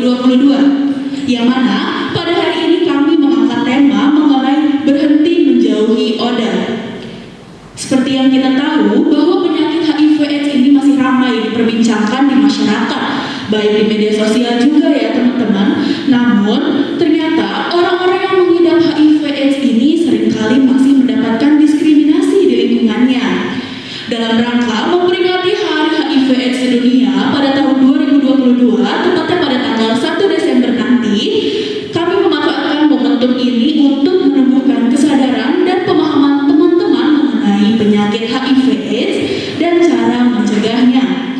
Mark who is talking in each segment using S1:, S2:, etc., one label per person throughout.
S1: 2022, yang mana pada hari ini kami mengangkat tema mengenai berhenti menjauhi ODA. Seperti yang kita tahu bahwa penyakit HIV/AIDS ini masih ramai diperbincangkan di masyarakat, baik di media sosial juga ya teman-teman. Namun ternyata orang-orang yang mengidap HIV/AIDS ini seringkali masih mendapatkan diskriminasi di lingkungannya. Dalam rangka memperingati Hari HIV/AIDS sedunia pada tahun 2022, tepatnya pada tanggal 1 Desember nanti, kami memanfaatkan momentum ini untuk menumbuhkan kesadaran dan pemahaman teman-teman mengenai penyakit HIV/AIDS dan cara mencegahnya.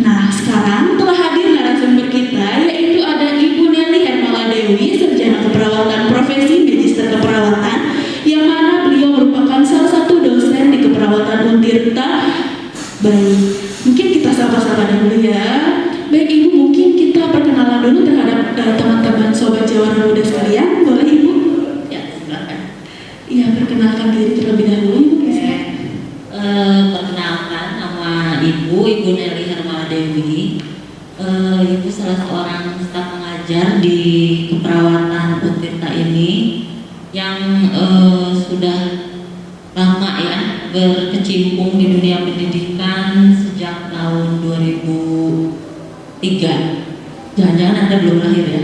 S1: Nah, sekarang telah hadir narasumber kita, yaitu ada Ibu Nelly Hermala Dewi, Sarjana Keperawatan Profesi Magister Keperawatan, yang mana beliau merupakan salah satu dosen di Keperawatan Untirta. Baik, mungkin kita sapa-sapa dulu ya. Baik Ibu, mungkin kita perkenalan dulu terhadap teman-teman Sobat Jawara Muda sekalian. Boleh Ibu?
S2: Ya, silakan.
S1: Iya, perkenalkan diri terlebih dahulu Ibu bisa.
S2: Perkenalkan, nama Ibu Nelly Hermala Dewi. Ibu salah seorang staf pengajar di Keperawatan Untirta ini yang sudah lama ya berkecimpung di dunia pendidikan sejak tahun 2003. Jangan-jangan Anda belum lahir ya?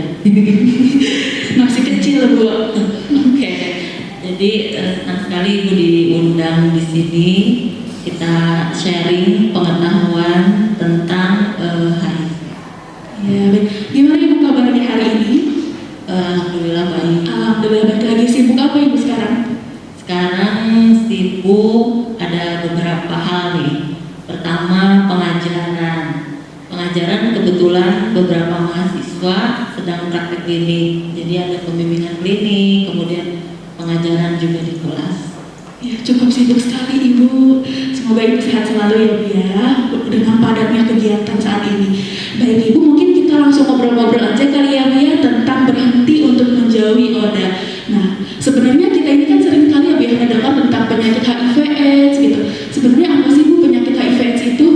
S1: Masih kecil Bu.
S2: Oke. Jadi senang sekali Ibu diundang di sini. Kita sharing pengetahuan tentang HIV.
S1: Ya, baik. Gimana Ibu kabarnya hari ini?
S2: Alhamdulillah baik.
S1: Alhamdulillah baik. Lagi sibuk apa Ibu sekarang?
S2: Sekarang sibuk ada beberapa hal nih. Pertama pengajaran kebetulan beberapa mahasiswa sedang praktek klinik. Jadi ada pembimbingan klinik, kemudian pengajaran juga di kelas.
S1: Ya, cukup sibuk sekali Ibu. Semoga Ibu sehat selalu ya Bu ya, dengan padatnya kegiatan saat ini. Baik Ibu, mungkin kita langsung ngobrol-ngobrol aja kali ya Bu ya, tentang berhenti untuk menjauhi ODA. Nah, sebenarnya kita ini kan sering kali ya Bu ya mendengar tentang penyakit HIV/AIDS gitu. Sebenarnya apa sih Bu penyakit HIV/AIDS itu?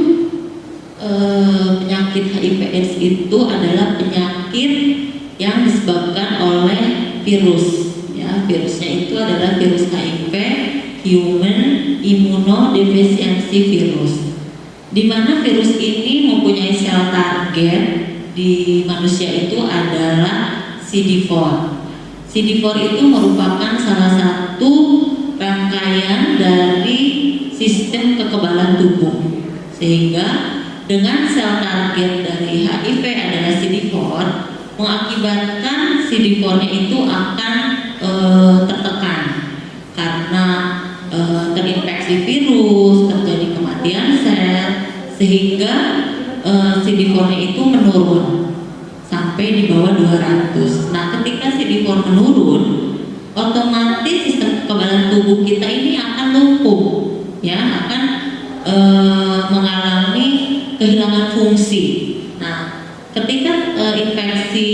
S2: Penyakit HIV/AIDS itu adalah penyakit yang disebabkan oleh virus. Ya, virusnya itu adalah virus HIV, Human Immunodeficiency Virus, di mana virus ini mempunyai sel target di manusia itu adalah CD4. CD4 itu merupakan salah satu rangkaian dari sistem kekebalan tubuh, sehingga dengan sel target dari HIV adalah CD4, mengakibatkan CD4-nya itu akan tertekan karena terinfeksi virus, terjadi kematian sel, sehingga CD4-nya itu menurun sampai di bawah 200. Nah, ketika CD4 menurun, otomatis sistem kekebalan tubuh kita ini akan lumpuh, ya, akan mengalami kehilangan fungsi. Nah, ketika infeksi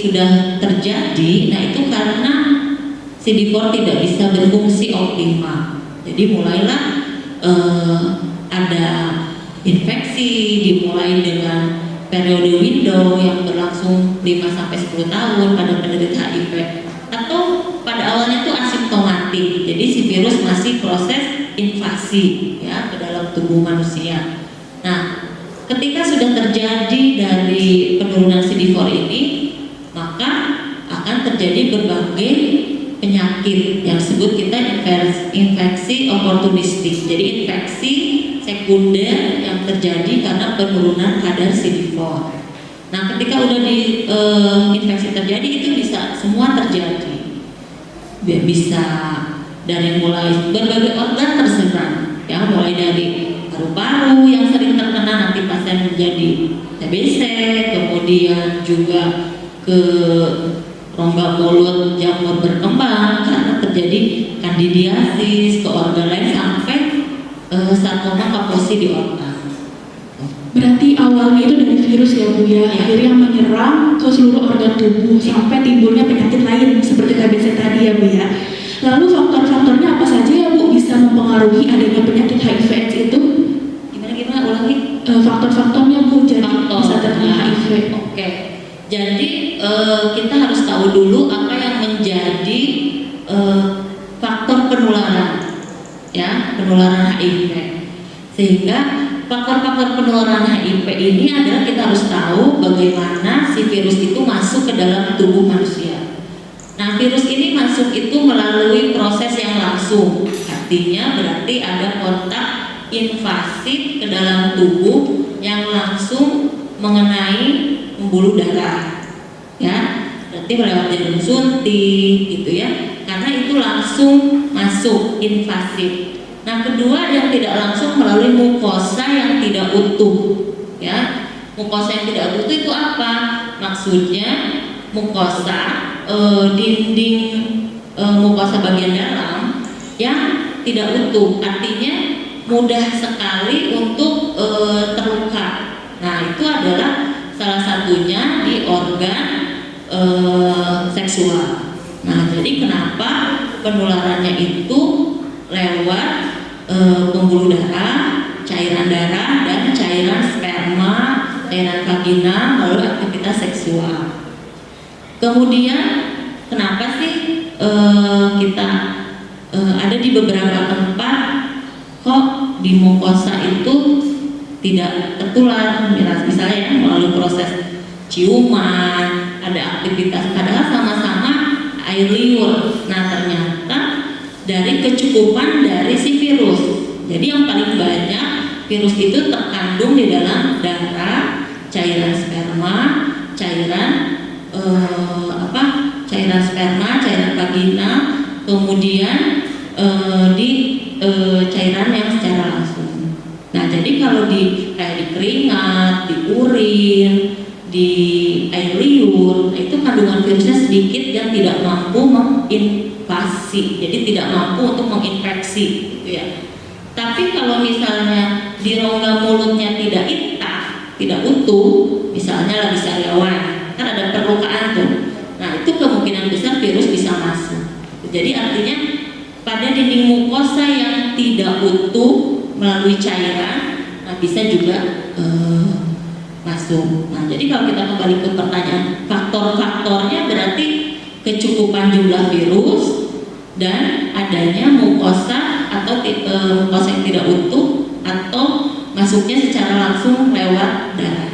S2: sudah terjadi, nah itu karena CD4 tidak bisa berfungsi optimal. Jadi mulailah ada infeksi, dimulai dengan periode window yang berlangsung 5-10 tahun pada penderita HIV, atau pada awalnya itu asimptomatik. Jadi si virus masih proses invasi ya ke dalam tubuh manusia. Nah, ketika sudah terjadi dari penurunan CD4 ini, maka akan terjadi berbagai penyakit yang disebut kita infeksi oportunistik. Jadi infeksi sekunder yang terjadi karena penurunan kadar CD4. Nah, ketika udah infeksi terjadi, itu bisa semua terjadi. Bisa dari mulai berbagai organ terserang, ya, mulai dari paru-paru yang sering terkena, nanti pasien menjadi TBC, kemudian juga ke rongga mulut jamur berkembang karena terjadi kandidiasis, ke organ lain sampai sarkoma Kaposi di otak.
S1: Berarti awalnya itu dari virus ya Bu ya, akhirnya menyerang ke seluruh organ tubuh sampai timbulnya penyakit lain seperti TBC tadi ya Bu ya. Lalu faktor-faktornya apa saja ya Bu bisa mempengaruhi adanya penyakit HIV/AIDS itu?
S2: Gimana ulangi?
S1: Faktor-faktornya Bu, jadi bisa terkena HIV.
S2: Oke. Jadi kita harus tahu dulu apa yang menjadi faktor penularan, ya, penularan HIV. Sehingga faktor-faktor penularan HIV ini adalah kita harus tahu bagaimana si virus itu masuk ke dalam tubuh manusia. Nah, virus ini masuk itu melalui proses yang langsung, artinya berarti ada kontak invasif ke dalam tubuh yang langsung mengenai pembuluh darah, ya, berarti melewat jarum suntik gitu ya, karena itu langsung masuk invasif. Nah, kedua yang tidak langsung melalui mukosa yang tidak utuh, ya. Mukosa yang tidak utuh itu apa? Maksudnya mukosa dinding mukosa bagian dalam yang tidak utuh, artinya mudah sekali untuk terluka. Nah, itu adalah salah satunya di organ seksual. Nah, jadi kenapa penularannya itu lewat pembuluh darah, cairan darah, dan cairan sperma, cairan vagina melalui aktivitas seksual. Kemudian kenapa sih kita ada di beberapa tempat kok di mukosa itu tidak tertular, misalnya melalui proses ciuman, ada aktivitas, padahal sama-sama air liur. Nah, ternyata dari kecukupan dari si virus. Jadi yang paling banyak virus itu terkandung di dalam darah, cairan sperma, cairan cairan sperma, cairan vagina, kemudian di cairan yang secara langsung. Nah, jadi kalau di keringat, di urin, di air liur, itu kandungan virusnya sedikit yang tidak mampu menginvasi, jadi tidak mampu untuk menginfeksi, gitu ya. Tapi kalau misalnya di rongga mulutnya tidak intak, tidak utuh, misalnya lagi sariawan, kan ada perlukaan tuh. Nah, itu kemungkinan besar virus bisa masuk. Jadi artinya pada dinding mukosa yang tidak utuh melalui cairan, nah bisa juga masuk. Nah, jadi kalau kita kembali ke pertanyaan, faktor-faktornya berarti kecukupan jumlah virus dan adanya mukosa atau mukosa yang tidak utuh atau masuknya secara langsung lewat darah.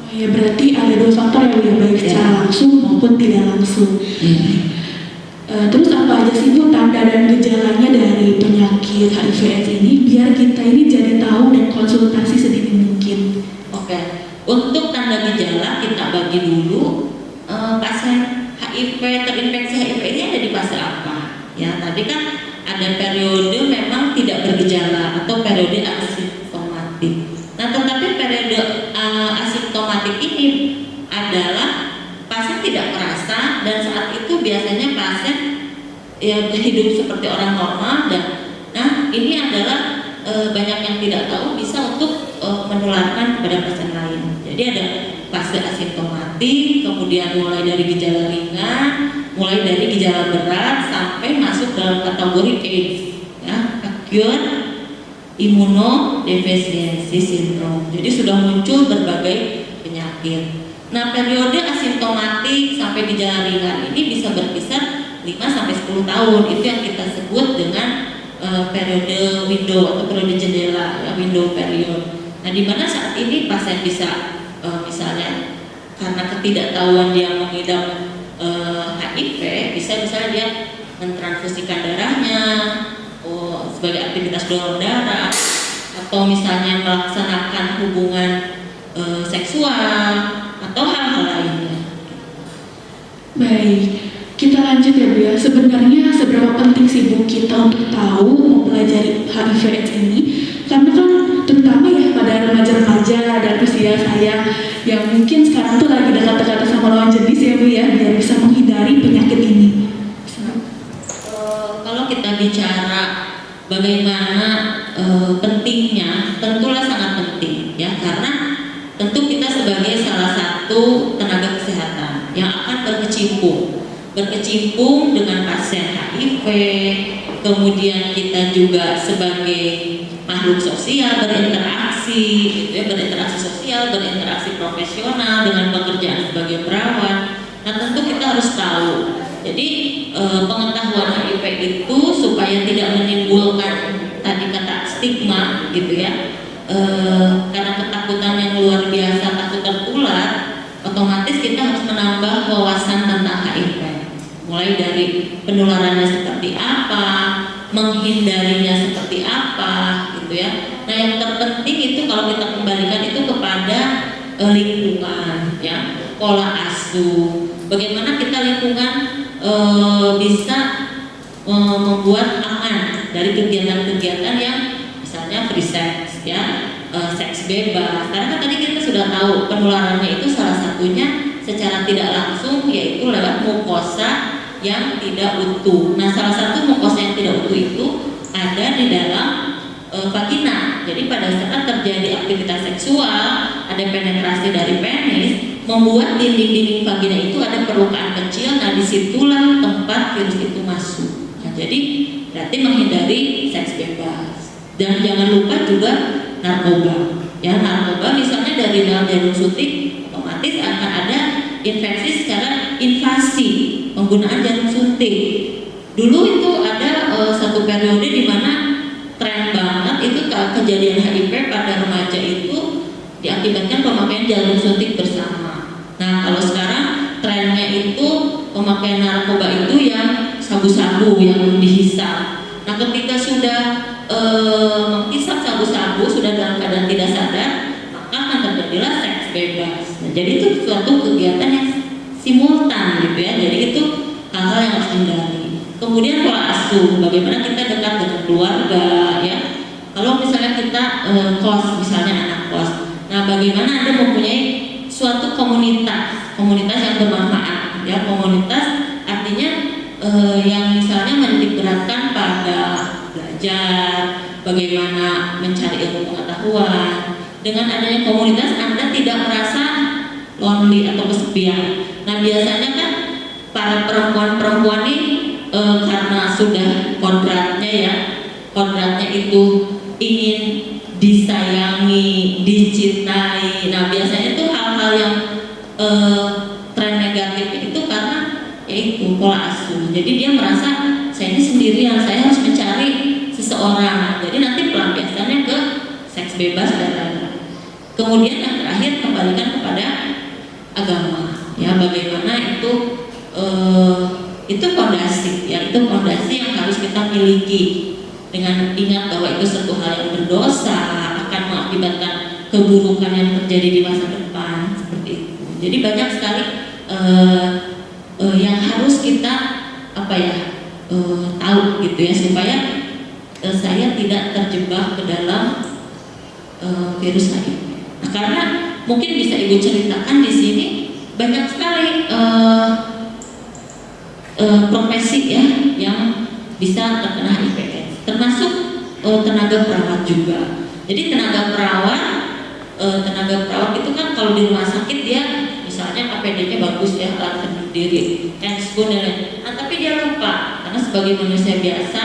S1: Oh ya, berarti ada dua faktor yang baik secara langsung maupun tidak langsung. Terus apa aja sih Bu tanda dan gejalanya dari penyakit HIV/AIDS ini biar kita ini jadi tahu dan konsultasi sedini mungkin?
S2: Oke, untuk tanda gejala kita bagi dulu. Pasien HIV terinfeksi HIV ini ada di fase apa? Ya, tadi kan ada periode memang tidak bergejala atau periode asimptomatik. Nah, tetapi periode asimptomatik ini adalah pasien tidak merasa dan saat itu biasanya pasien ya hidup seperti orang normal dan nah ini adalah banyak yang tidak tahu bisa untuk menularkan kepada pasien lain. Jadi ada fase asimptomatik, kemudian mulai dari gejala ringan, mulai dari gejala berat sampai masuk dalam kategori AIDS, ya, acute immunodeficiency syndrome. Jadi sudah muncul berbagai penyakit. Nah, periode asimptomatik sampai gejala ringan ini bisa berkisar 5-10 tahun. Itu yang kita sebut dengan periode window atau periode jendela, ya, window period. Nah, di mana saat ini pasien bisa misalnya karena ketidaktahuan dia mengidap HIV, bisa misalnya dia mentransfusikan darahnya sebagai aktivitas donor darah, atau misalnya melaksanakan hubungan seksual atau hal-hal lainnya.
S1: Baik, kita lanjut ya Bu ya. Sebenarnya seberapa penting sih Bu kita untuk tahu mempelajari HIV/AIDS ini? Karena kan terutama ya pada remaja-remaja dan usia saya yang mungkin sekarang tuh lagi dekat-dekat sama lawan jenis ya Bu ya, biar bisa menghindari penyakit ini.
S2: Kalau kita bicara bagaimana pentingnya, tentulah sangat penting ya, karena tentu kita sebagai salah satu tenaga kesehatan yang akan berkecimpung dengan pasien HIV, kemudian kita juga sebagai makhluk sosial, berinteraksi, gitu ya, berinteraksi sosial, berinteraksi profesional dengan pekerjaan sebagai perawat. Nah tentu kita harus tahu. Jadi pengetahuan HIV itu supaya tidak menimbulkan tadi kata stigma, gitu ya. Karena ketakutan yang luar biasa, takut tertular, otomatis kita harus menambah wawasan tentang HIV. Mulai dari penularannya seperti apa, menghindarinya seperti apa, gitu ya. Nah yang terpenting itu kalau kita kembalikan itu kepada lingkungan, ya, pola asuh. Bagaimana kita lingkungan bisa membuat aman dari kegiatan-kegiatan yang misalnya free sex, ya, seks bebas. Karena kan tadi kita sudah tahu penularannya itu salah satunya secara tidak langsung yaitu lewat mukosa yang tidak utuh. Nah, salah satu mukosa yang tidak utuh itu ada di dalam vagina. Jadi pada saat terjadi aktivitas seksual, ada penetrasi dari penis, membuat dinding-dinding vagina itu ada perlukaan kecil. Nah, disitulah tempat virus itu masuk. Nah, jadi berarti menghindari seks bebas. Dan jangan lupa juga narkoba. Ya, narkoba misalnya dari dalam jarum suntik, otomatis akan ada infeksi secara invasi penggunaan jarum suntik. Dulu itu ada satu periode di mana tren banget itu kejadian HIV pada remaja itu diakibatkan pemakaian jarum suntik bersama. Nah kalau sekarang trennya itu pemakaian narkoba itu yang sabu-sabu yang dihisap. Nah ketika sudah menghisap sabu-sabu sudah dalam keadaan tidak sadar, maka akan terjadilah seks bebas. Nah, jadi itu suatu kegiatan yang simultan gitu ya. Jadi itu hal-hal yang harus dihindari. Kemudian pola asuh, bagaimana kita dekat dengan keluarga, ya. Kalau misalnya kita kos, misalnya anak kos, nah bagaimana Anda mempunyai suatu komunitas yang bermanfaat, ya. Komunitas artinya yang misalnya menitik beratkan pada belajar, bagaimana mencari ilmu pengetahuan. Dengan adanya komunitas Anda tidak merasa lonely atau kesepian. Nah biasanya kan para perempuan-perempuan ini karena sudah kodratnya itu ingin disayangi, dicintai. Nah biasanya itu hal-hal yang tren negatif itu karena yaitu pola asuh. Jadi dia merasa saya ini sendirian, saya harus mencari seseorang. Jadi nanti pelampiasannya ke seks bebas dan lain-lain. Kemudian yang terakhir kembalikan kepada agama, ya bagaimana itu fondasi, ya itu fondasi yang harus kita miliki dengan ingat bahwa itu satu hal yang berdosa akan mengakibatkan keburukan yang terjadi di masa depan seperti itu. Jadi banyak sekali yang harus kita tahu gitu ya supaya saya tidak terjebak ke dalam virus HIV. Nah, karena mungkin bisa Ibu ceritakan di sini banyak sekali profesi ya yang bisa terkena HIV, termasuk tenaga perawat juga. Jadi tenaga perawat itu kan kalau di rumah sakit dia misalnya APD-nya bagus ya, alat pelindung diri, handscoon dan lain. Nah, tapi dia lupa karena sebagai manusia biasa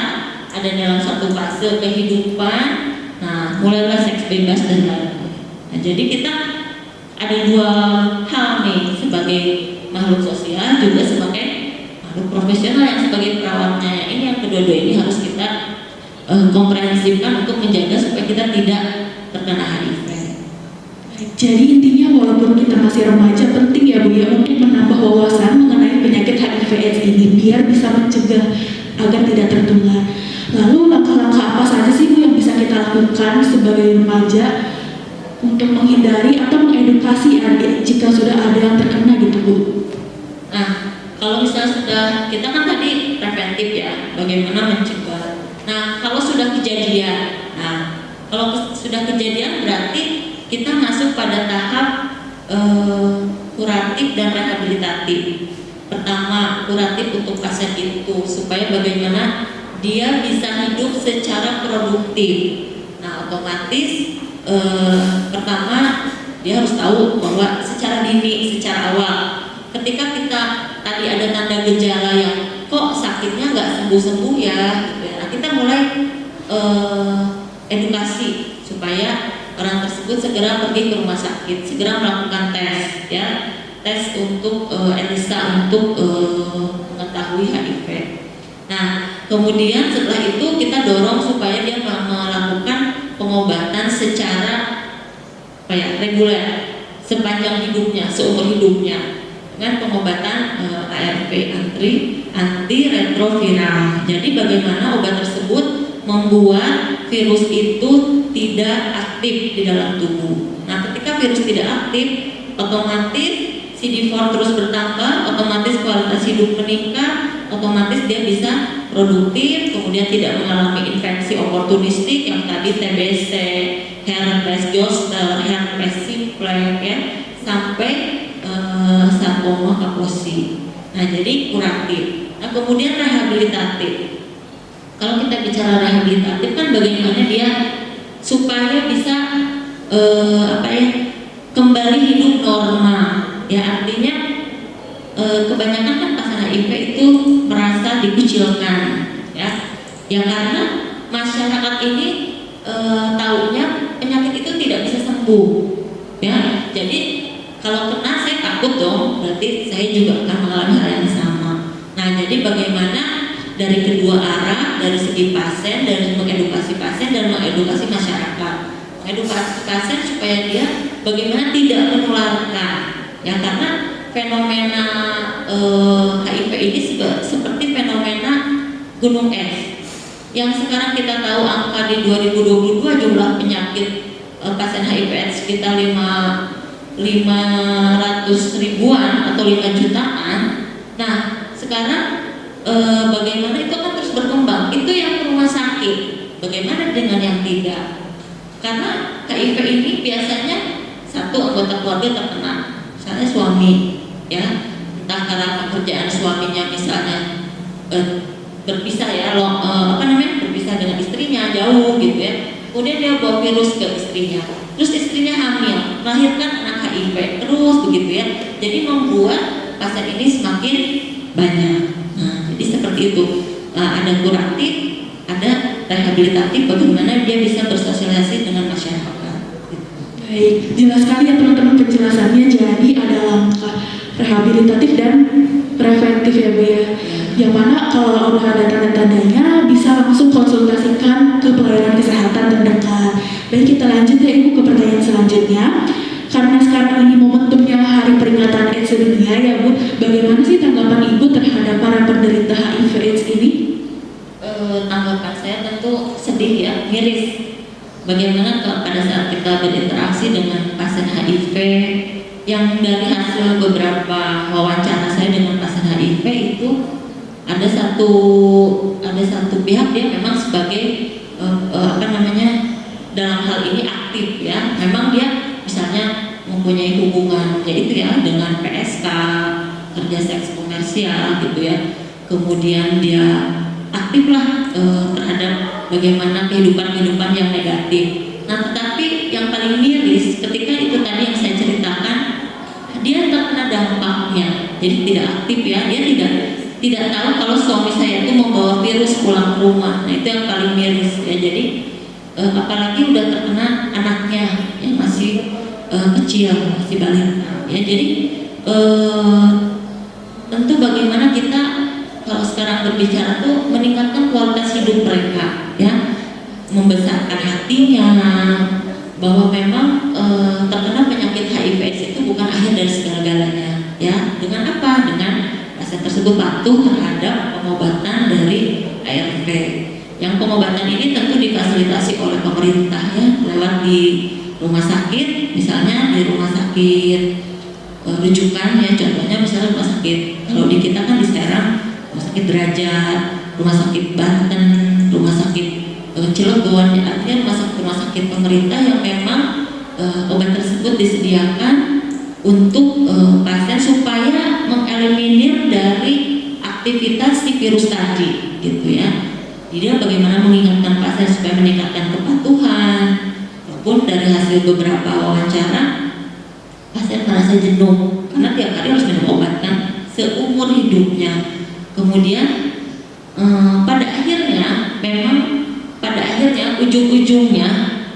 S2: ada dalam satu fase kehidupan. Nah, mulailah seks bebas dan lain-lain. Nah, jadi kita ada dua hal nih sebagai makhluk sosial juga sebagai makhluk profesional yang sebagai perawatnya. Ini yang kedua-dua ini harus kita komprehensifkan untuk menjaga supaya kita tidak terkena HIV.
S1: Jadi intinya walaupun kita masih remaja penting ya Bu ya untuk menambah wawasan mengenai penyakit HIV/AIDS ini biar bisa mencegah agar tidak tertular. Lalu langkah-langkah apa saja sih Bu yang bisa kita lakukan sebagai remaja untuk menghindari atau mengedukasi adik jika sudah ada yang terkena gitu Bu?
S2: Nah, kalau misalnya sudah, kita kan tadi preventif ya, bagaimana mencegah. Nah, kalau sudah kejadian, berarti kita masuk pada tahap kuratif dan rehabilitatif. Pertama, kuratif untuk pasien itu supaya bagaimana dia bisa hidup secara produktif. Nah, otomatis pertama dia harus tahu bahwa secara dini, secara awal, ketika kita tadi ada tanda gejala yang kok sakitnya nggak sembuh-sembuh ya, gitu ya. Nah, kita mulai edukasi supaya orang tersebut segera pergi ke rumah sakit, segera melakukan tes, ya, tes untuk ELISA untuk mengetahui HIV. Nah, kemudian setelah itu kita dorong supaya dia melakukan pengobatan secara reguler sepanjang hidupnya, seumur hidupnya, dengan pengobatan ARV, antiretroviral. Jadi bagaimana obat tersebut membuat virus itu tidak aktif di dalam tubuh. Nah, ketika virus tidak aktif, otomatis CD4 terus bertambah, otomatis kualitas hidup meningkat, otomatis dia bisa produktif, kemudian tidak mengalami infeksi oportunistik yang tadi TBC, herpes zoster, herpes simplex, ya, sampai sarkoma kaposi. Nah, jadi kuratif. Nah, kemudian rehabilitatif. Kalau kita bicara rehabilitatif kan bagaimana dia supaya bisa kembali hidup normal. Ya, artinya kebanyakan kan pasien HIV itu merasa dikucilkan, ya karena masyarakat ini taunya penyakit itu tidak bisa sembuh, ya. Jadi kalau kena saya takut dong, berarti saya juga akan mengalami hal yang sama. Nah, jadi bagaimana dari kedua arah, dari segi pasien, dari mengedukasi pasien dan mengedukasi masyarakat. Mengedukasi pasien supaya dia bagaimana tidak menularkan, ya, karena fenomena HIV ini seperti fenomena gunung es. Yang sekarang kita tahu angka di 2022 jumlah penyakit pasien HIV/AIDS sekitar 500 ribuan atau 5 jutaan. Nah, sekarang bagaimana itu kan terus berkembang. Itu yang ke rumah sakit. Bagaimana dengan yang tidak? Karena HIV ini biasanya satu anggota keluarga terkena, misalnya suami, ya, entah karena pekerjaan suaminya misalnya berpisah, ya, berpisah dengan istrinya jauh gitu, ya. Kemudian dia bawa virus ke istrinya, terus istrinya hamil, melahirkan anak HIV, terus begitu, ya. Jadi membuat pasien ini semakin banyak. Nah, jadi seperti itu. Ada kuratif, ada rehabilitatif, bagaimana dia bisa bersosialisasi dengan masyarakat.
S1: Baik, jelas sekali ya teman-teman penjelasannya. Jadi ada langkah rehabilitatif dan preventif, ya Bu, ya. Yang mana kalau udah ada tanda-tandanya bisa langsung konsultasikan ke pelayanan kesehatan terdekat. Baik, kita lanjut ya Ibu ke pertanyaan selanjutnya. Karena sekarang ini momentumnya Hari Peringatan AIDS Sedunia, ya Bu, bagaimana sih tanggapan Ibu terhadap para penderita HIV/AIDS ini?
S2: Tanggapan saya tentu sedih, ya, miris. Bagaimana pada saat kita berinteraksi dengan pasien HIV, yang dari hasil beberapa wawancara saya dengan pasien HIV itu ada satu pihak dia memang sebagai dalam hal ini aktif, ya. Memang dia misalnya mempunyai hubungan, yaitu, ya, dengan PSK, kerja seks komersial gitu, ya. Kemudian dia aktiflah terhadap bagaimana kehidupan yang negatif. Nah, tetapi yang paling miris ketika itu tadi yang saya ceritakan, dia terkena dampaknya, jadi tidak aktif, ya. Dia tidak tahu kalau suami saya itu membawa virus pulang ke rumah. Nah, itu yang paling miris, ya. Jadi apalagi udah terkena anaknya yang masih kecil, masih balita, ya. Jadi tentu bagaimana kita kalau sekarang berbicara tuh meningkatkan kualitas hidup mereka, ya, membesarkan hatinya bahwa memang terkena penyakit HIV/AIDS itu bukan akhir dari segala-galanya, ya. Dengan apa? Dengan pasien tersebut patuh terhadap pengobatan dari ARV. Yang pengobatan ini tentu difasilitasi oleh pemerintah, ya, lewat di rumah sakit, misalnya di rumah sakit rujukan, ya, contohnya misalnya rumah sakit, kalau di kita kan di Serang rumah sakit Derajat, rumah sakit Banten, rumah sakit Cilegon, ya, artinya rumah sakit pemerintah yang memang obat tersebut disediakan untuk pasien supaya mengeliminir dari aktivitas si virus tadi, gitu, ya. Jadi bagaimana mengingatkan pasien supaya meningkatkan kepatuhan. Walaupun dari hasil beberapa wawancara pasien merasa jenuh karena tiap hari harus minum obat, kan, seumur hidupnya. Kemudian pada akhirnya yang ujung-ujungnya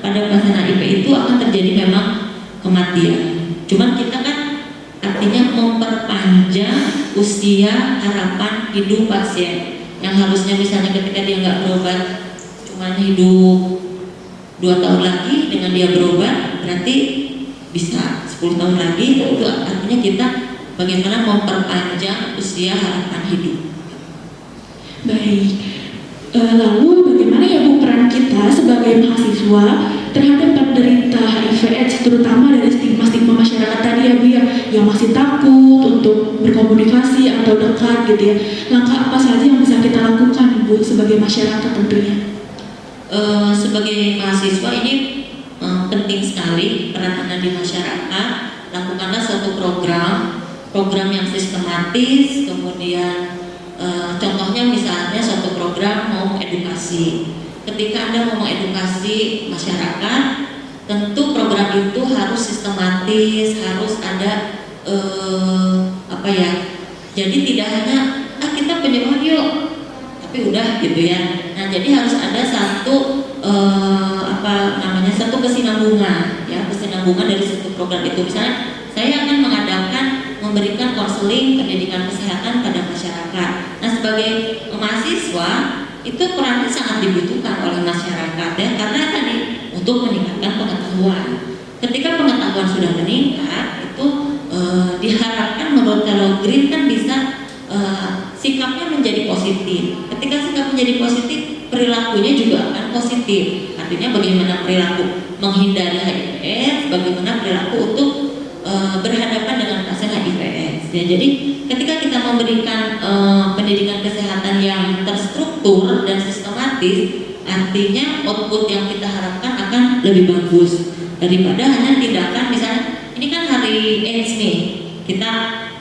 S2: pada pasien HIV itu akan terjadi memang kematian. Cuman kita kan artinya memperpanjang usia harapan hidup pasien yang harusnya misalnya ketika dia nggak berobat cuman hidup 2 tahun lagi, dengan dia berobat berarti bisa 10 tahun lagi. Itu artinya kita bagaimana memperpanjang usia harapan hidup.
S1: Baik. Lalu bagaimana ya Bu peran kita sebagai mahasiswa terhadap penderita HIV/AIDS, terutama dari stigma-stigma masyarakat tadi ya Bu ya, yang masih takut untuk berkomunikasi atau dekat gitu ya. Langkah apa saja yang bisa kita lakukan Bu sebagai masyarakat tentunya?
S2: Sebagai mahasiswa ini penting sekali peran Anda di masyarakat. Lakukanlah suatu program yang sistematis, kemudian contohnya misalnya suatu program mau edukasi. Ketika Anda mau mengedukasi masyarakat, tentu program itu harus sistematis, harus ada jadi tidak hanya kita penyuluh yuk, tapi udah gitu ya. Nah, jadi harus ada satu satu kesinambungan ya, kesinambungan dari satu program itu. Misalnya saya akan memberikan konseling pendidikan kesehatan pada masyarakat. Nah, sebagai mahasiswa itu perannya sangat dibutuhkan oleh masyarakat ya, karena tadi untuk meningkatkan pengetahuan. Ketika pengetahuan sudah meningkat, itu diharapkan menurut kalau Green kan bisa sikapnya menjadi positif. Ketika sikap menjadi positif, perilakunya juga akan positif. Artinya bagaimana perilaku menghindari HIV/AIDS, bagaimana perilaku untuk berhadapan dengan pasien HIV/AIDS. Ya, jadi ketika kita memberikan pendidikan kesehatan yang terstruktur dan sistematis, artinya output yang kita harapkan akan lebih bagus daripada hanya tindakan. Misalnya ini kan hari AIDS nih, kita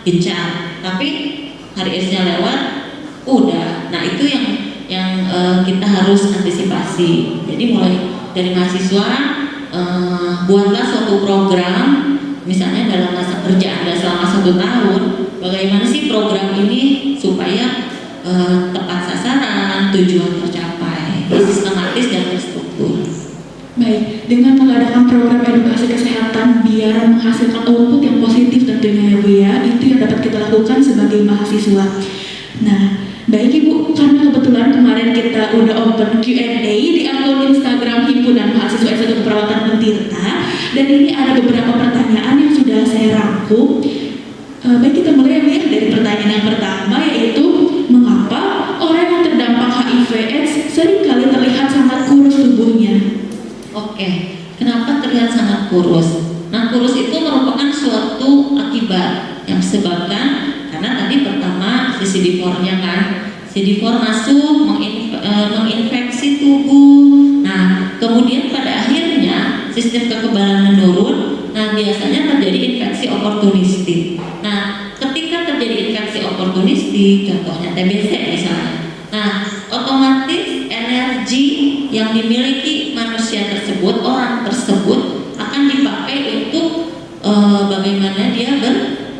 S2: gencar, tapi hari AIDS-nya lewat, udah. Nah, itu yang kita harus antisipasi. Jadi mulai dari mahasiswa, buatlah suatu program, misalnya dalam masa kerja Anda selama 1 tahun, bagaimana sih program ini supaya tepat sasaran, tujuan tercapai, sistematis dan terstruktur.
S1: Baik, dengan mengadakan program edukasi kesehatan biar menghasilkan output yang positif tentunya ya Bu ya, itu yang dapat kita lakukan sebagai mahasiswa. Nah, baik Ibu, karena kebetulan kemarin kita udah open Q&A di akun Instagram Himpunan Mahasiswa S1 Keperawatan Untirta, dan ini ada beberapa pertanyaan yang sudah saya rangkum. Baik, kita mulai ya dari pertanyaan yang pertama, yaitu mengapa orang yang terdampak HIV/AIDS seringkali terlihat sangat kurus tubuhnya?
S2: Oke, kenapa terlihat sangat kurus? Nah, kurus itu merupakan suatu akibat yang disebabkan karena tadi pertama si CD4-nya kan, CD4 masuk menginfeksi tubuh. Nah, kemudian pada akhirnya sistem kekebalan menurun. Nah, biasanya terjadi infeksi oportunistik. Nah, ketika terjadi infeksi oportunistik, contohnya TBC misalnya, nah otomatis energi yang dimiliki manusia tersebut, orang tersebut akan dipakai untuk bagaimana dia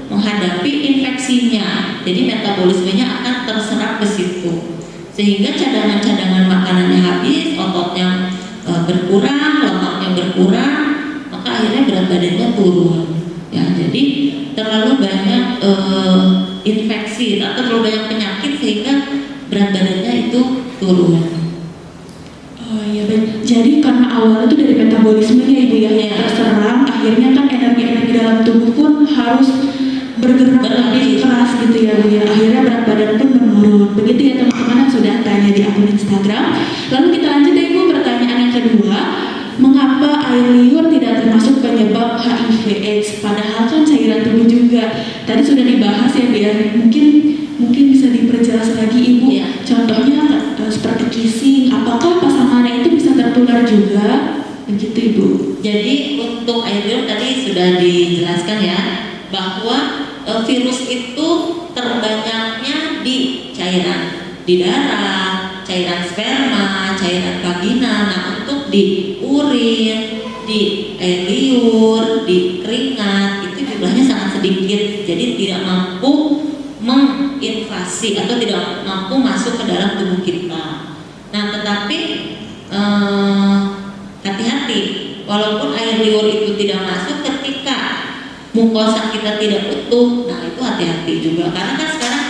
S2: menghadapi infeksinya. Jadi metabolismenya akan terserap ke situ, sehingga cadangan-cadangan makanannya habis, ototnya berkurang, lemaknya berkurang, maka akhirnya berat badannya turun. Ya, jadi terlalu banyak infeksi atau terlalu banyak penyakit sehingga berat badannya itu turun.
S1: Oh iya baik. Jadi karena awalnya itu dari metabolismenya Ibu ya, yang terserang, akhirnya kan energi-energi dalam tubuh pun harus bergerak lebih keras gitu ya Bu ya. Akhirnya berat badan pun menurun. Begitu ya teman-teman yang sudah tanya di akun Instagram. Lalu kita lanjut ya Ibu, pertanyaan yang kedua. Mengapa air liur tidak termasuk penyebab HIV/AIDS? Padahal kan cairan tubuh juga. Tadi sudah dibahas ya biar mungkin bisa diperjelas lagi Ibu.
S2: Ya.
S1: Contohnya seperti kissing, apakah pasangannya itu bisa tertular juga? Begitu Ibu.
S2: Jadi untuk air liur tadi sudah dijelaskan ya, bahwa virus itu terbanyaknya di cairan, di darah, cairan sperma, cairan vagina. Nah, untuk di urin, di air liur, di keringat itu jumlahnya sangat sedikit, jadi tidak mampu menginvasi atau tidak mampu masuk ke dalam tubuh kita. Nah, tetapi hati-hati. Walaupun air liur itu tidak masuk, ketika mukosa kita tidak utuh, nah itu hati-hati juga. Karena kan sekarang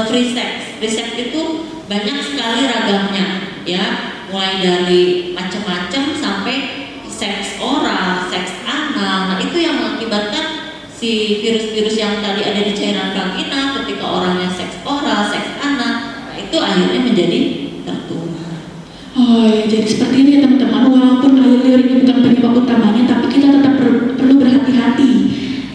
S2: free sex itu banyak sekali ragamnya, ya, mulai dari macam-macam sampai seks oral, seks anal. Nah itu yang mengakibatkan si virus-virus yang tadi ada di cairan vagina ketika orangnya seks oral, seks anal, nah itu akhirnya menjadi tertular.
S1: Oh ya, jadi seperti ini ya teman-teman, walaupun air liur ini bukan penyebab utamanya, tapi kita tetap perlu berhati-hati.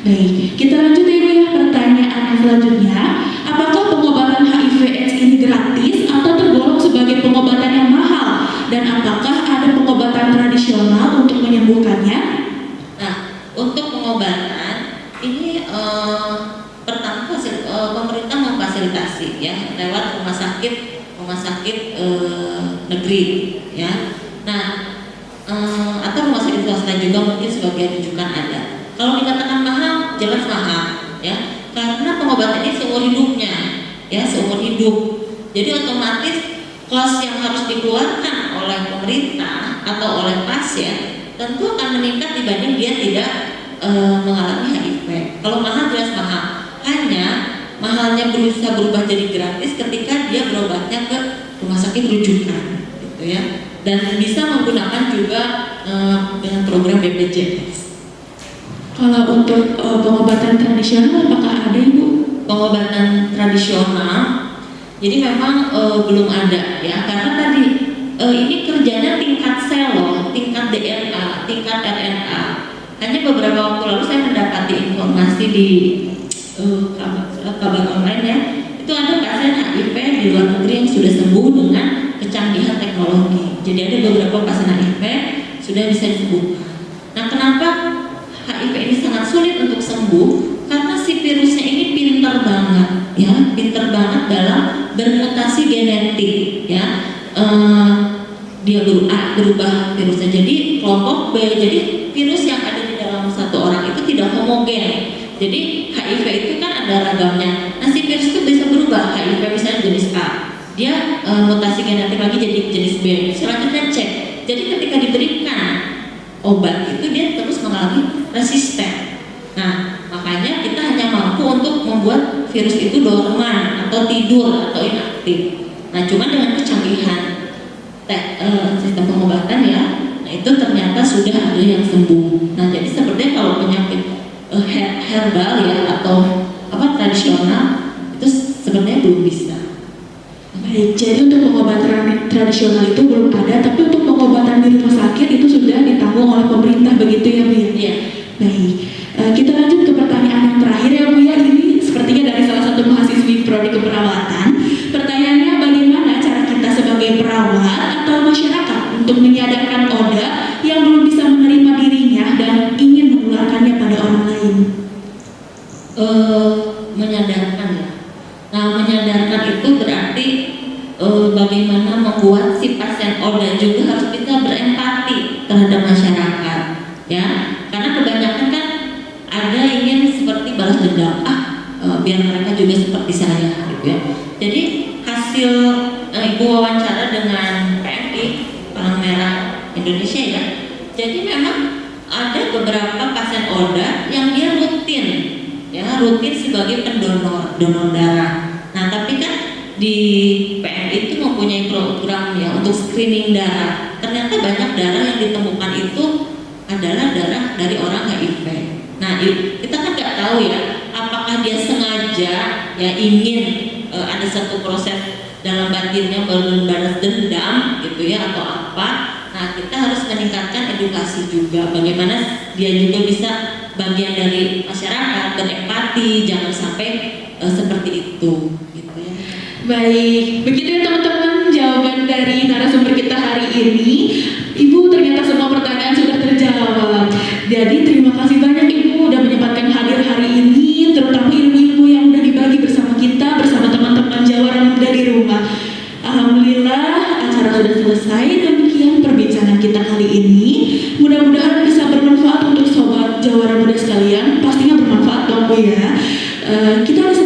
S1: Baik, kita lanjut ya Ibu ya, pertanyaan yang selanjutnya. Apakah pengobatan HIV/AIDS ini gratis atau tergolong sebagai pengobatan yang mahal? Dan apakah ada pengobatan tradisional untuk menyembuhkannya?
S2: Nah, untuk pengobatan ini pertama pemerintah memfasilitasi ya lewat rumah sakit negeri ya. Nah, atau rumah sakit swasta juga mungkin sebagai rujukan ada. Kalau dikatakan mahal, jelas mahal ya, karena pengobatan ini seumur hidupnya ya, seumur hidup. Jadi otomatis kos yang harus dikeluarkan oleh pemerintah atau oleh pasien tentu akan meningkat dibanding dia tidak mengalami HIV. Kalau mahal jelas mahal, hanya mahalnya bisa berubah jadi gratis ketika dia berobatnya ke rumah sakit rujukan gitu ya, dan bisa menggunakan juga dengan program BPJS.
S1: Kalau untuk pengobatan tradisional apakah ada Ibu?
S2: Pengobatan tradisional, jadi memang belum ada ya, karena tadi ini kerjanya tingkat sel loh, tingkat DNA, tingkat RNA. Hanya beberapa waktu lalu saya mendapati informasi di kabar online ya, itu ada pasien HIV di luar negeri yang sudah sembuh dengan kecanggihan teknologi. Jadi ada beberapa pasien HIV sudah bisa disembuhkan. Nah, kenapa HIV ini sangat sulit untuk sembuh? Karena si virusnya ini pintar banget ya, pintar banget dalam bermutasi genetik ya. Dia berubah virusnya jadi kelompok B. Jadi virus yang ada di dalam satu orang itu tidak homogen. Jadi HIV itu kan ada ragamnya. Nah, si virus itu bisa berubah. HIV misalnya jenis A, dia mutasi genetik lagi jadi jenis B. Selanjutnya C. Jadi ketika diberikan obat itu dia terus mengalami resisten. Nah, makanya kita hanya mampu untuk membuat virus itu dorman atau tidur atau inaktif. Nah, cuma dengan kecanggihan sistem pengobatan ya, nah itu ternyata sudah ada yang sembuh. Nah, jadi sepertinya kalau penyakit herbal ya atau tradisional itu sebenarnya belum bisa.
S1: Baik, jadi untuk pengobatan tradisional itu belum ada, tapi untuk pengobatan di rumah sakit itu sudah ditanggung oleh pemerintah, begitu ya Bu?
S2: Iya.
S1: Baik, kita lanjut ke pertanyaan yang terakhir ya Bu ya. Ini sepertinya dari salah satu mahasiswi prodi keperawatan. Pertanyaannya, bagaimana cara kita sebagai perawat atau masyarakat untuk menyadarkan ODA yang belum bisa menerima dirinya dan ingin menularkannya pada orang lain?
S2: Menyadarkan ya. Nah, menyadarkan itu berarti bagaimana membuat si pasien ODA juga harus bisa berempati terhadap masyarakat ya. Karena kebanyakan kan ada ingin seperti balas dendam, biar mereka juga seperti saya gitu ya. Jadi hasil ibu wawancara dengan PMI Palang Merah Indonesia ya. Jadi memang ada beberapa pasien ODA yang dia rutin sebagai donor darah. Nah, tapi kan di PMI itu mempunyai program ya untuk screening darah. Ternyata banyak darah yang ditemukan itu adalah darah dari orang HIV. Nah, kita kan nggak tahu ya, apakah dia sengaja ya ingin ada satu proses dalam batinnya berbalas dendam gitu ya atau apa. Nah, kita harus meningkatkan edukasi juga, bagaimana dia juga bisa bagian dari masyarakat, berempati, jangan sampai seperti itu gitu ya.
S1: Baik, begitu ya teman-teman jawaban dari narasumber kita hari ini. Ibu, ternyata semua pertanyaan sudah terjawab. Jadi terima kasih banyak Ibu udah menyempatkan hadir hari ini, terutama ilmu-ilmu yang udah dibagi bersama kita, bersama teman-teman Jawara Muda di rumah. Alhamdulillah acara sudah selesai. Demikian perbincangan kita kali ini. Mudah-mudahan bisa bermanfaat untuk sobat Jawara Muda sekalian. Pastinya bermanfaat dong Bu ya. Kita harus